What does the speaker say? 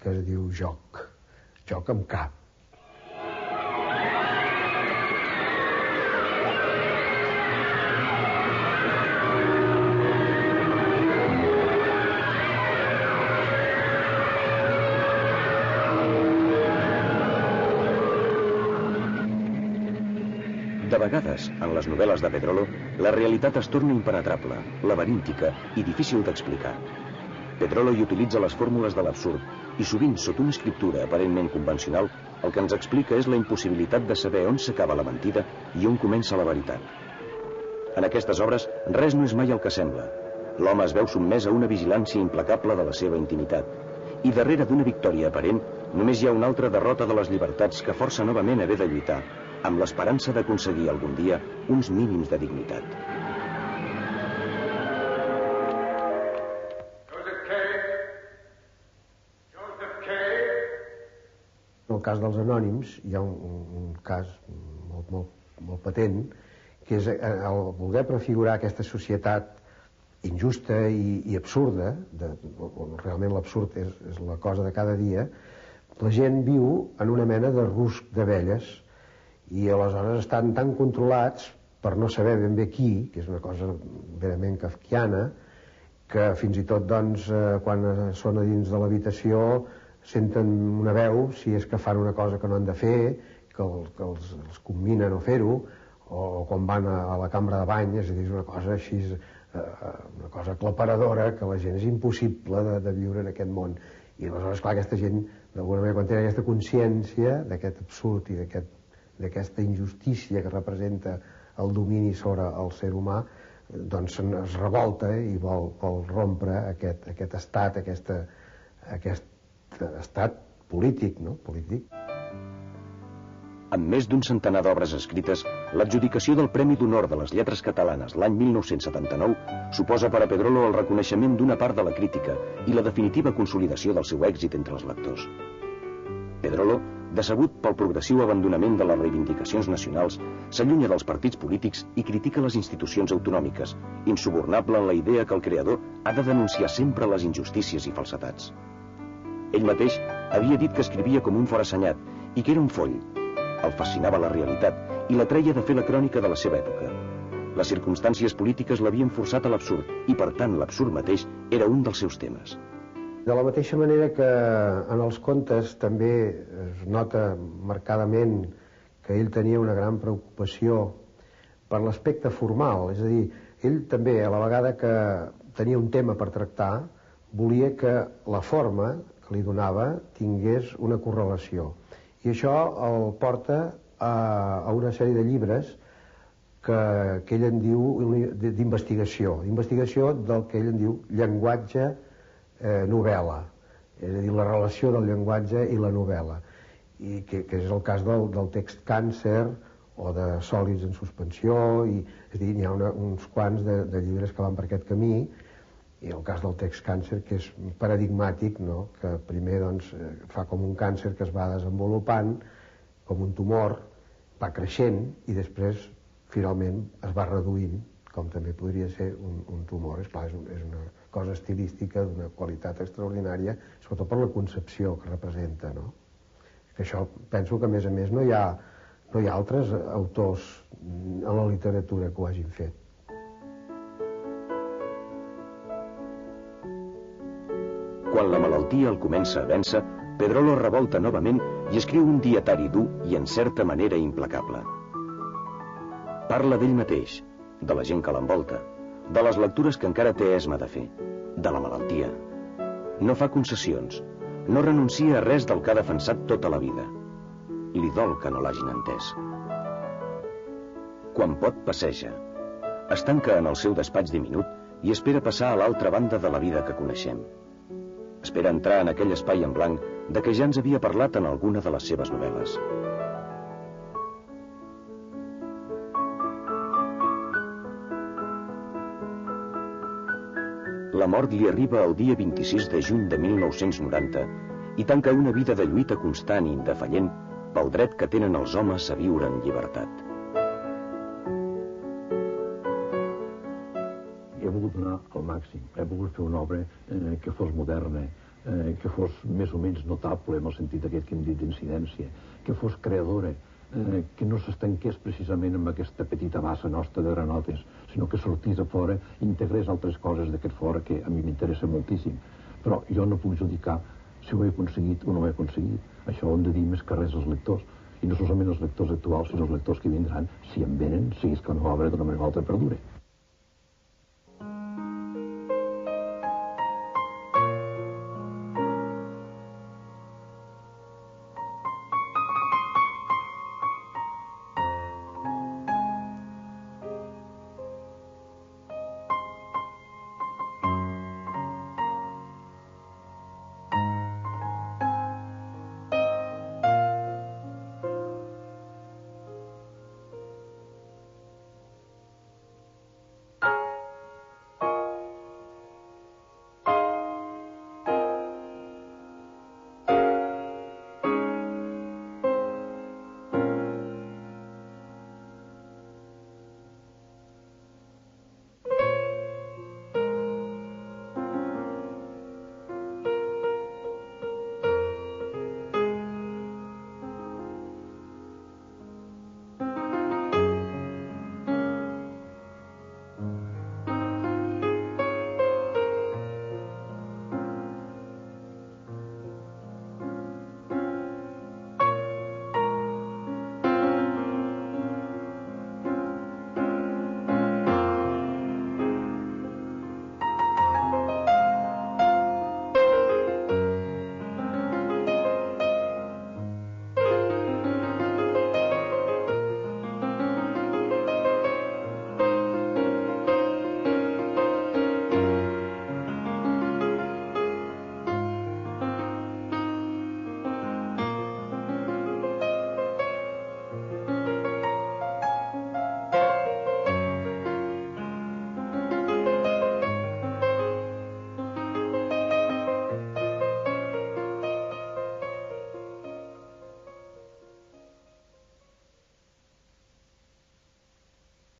que es diu joc, joc amb cap. De vegades, en les novel·les de Pedrolo, la realitat es torna impenetrable, laberíntica i difícil d'explicar. Pedrolo hi utilitza les fórmules de l'absurd i sovint, sota una escriptura aparentment convencional, el que ens explica és la impossibilitat de saber on s'acaba la mentida i on comença la veritat. En aquestes obres, res no és mai el que sembla. L'home es veu sotmès a una vigilància implacable de la seva intimitat. I darrere d'una victòria aparent, només hi ha una altra derrota de les llibertats que força novament haver de lluitar, amb l'esperança d'aconseguir algun dia uns mínims de dignitat. En el cas dels anònims hi ha un cas molt patent, que és el voler prefigurar aquesta societat injusta i absurda, on realment l'absurd és la cosa de cada dia. La gent viu en una mena de rusc d'abelles i aleshores estan tan controlats per no saber ben bé qui, que és una cosa verament kafkiana, que fins i tot doncs, quan són a dins de l'habitació senten una veu si és que fan una cosa que no han de fer, que els comminen a fer-ho, o quan van a la cambra de bany, és a dir, és una cosa així, una cosa aclaparadora, que la gent és impossible de viure en aquest món. I aleshores, clar, aquesta gent, d'alguna manera, quan té aquesta consciència d'aquest absurd i d'aquesta injustícia que representa el domini sobre el ser humà, doncs es revolta i vol rompre aquest estat, aquest estat polític, no? Polític. Amb més d'un centenar d'obres escrites, l'adjudicació del Premi d'Honor de les Lletres Catalanes l'any 1979 suposa per a Pedrolo el reconeixement d'una part de la crítica i la definitiva consolidació del seu èxit entre els lectors. Pedrolo, decebut pel progressiu abandonament de les reivindicacions nacionals, s'allunya dels partits polítics i critica les institucions autonòmiques, insubornable en la idea que el creador ha de denunciar sempre les injustícies i falsetats. Ell mateix havia dit que escrivia com un forassenyat i que era un foll. El fascinava la realitat i l'atreia de fer la crònica de la seva època. Les circumstàncies polítiques l'havien forçat a l'absurd i, per tant, l'absurd mateix era un dels seus temes. De la mateixa manera que en els contes també es nota marcadament que ell tenia una gran preocupació per l'aspecte formal, és a dir, ell també, a la vegada que tenia un tema per tractar, volia que la forma que li donava tingués una correlació. I això el porta a una sèrie de llibres que ell en diu d'investigació del que ell en diu llenguatge novel·la, és a dir, la relació del llenguatge i la novel·la, i que és el cas del text Càncer o de Sòlids en suspensió, és a dir, n'hi ha uns quants de llibres que van per aquest camí, i el cas del text Càncer, que és paradigmàtic, no? Que primer doncs, fa com un càncer que es va desenvolupant, com un tumor, va creixent i després finalment es va reduint, com també podria ser un tumor. És clar, és una cosa estilística d'una qualitat extraordinària, sobretot per la concepció que representa, no? Que això penso que a més no hi ha altres autors en la literatura que ho hagin fet. Quan la malaltia el comença a vèncer, Pedrolo revolta novament i escriu un dietari dur i en certa manera implacable. Parla d'ell mateix, de la gent que l'envolta, de les lectures que encara té esma de fer, de la malaltia. No fa concessions, no renuncia a res del que ha defensat tota la vida. Li dol que no l'hagin entès. Quan pot, passeja. Es tanca en el seu despatx diminut i espera passar a l'altra banda de la vida que coneixem. Espera entrar en aquell espai en blanc de què ja ens havia parlat en alguna de les seves novel·les. La mort li arriba el dia 26 de juny de 1990 i tanca una vida de lluita constant i indefallent pel dret que tenen els homes a viure en llibertat. He volgut donar al màxim, he volgut fer una obra que fos moderna, que fos més o menys notable en el sentit aquest que hem dit d'incidència, que fos creadora, que no s'estanqués precisament amb aquesta petita bassa nostra de granotes, sinó que sortís a fora i integrés altres coses d'aquest fora que a mi m'interessa moltíssim. Però jo no puc judicar si ho he aconseguit o no ho he aconseguit. Això ho hem de dir més que res als lectors. I no solament els lectors actuals, sinó els lectors que vindran, si en venen, siguis que una obra d'una manera o altra perdure.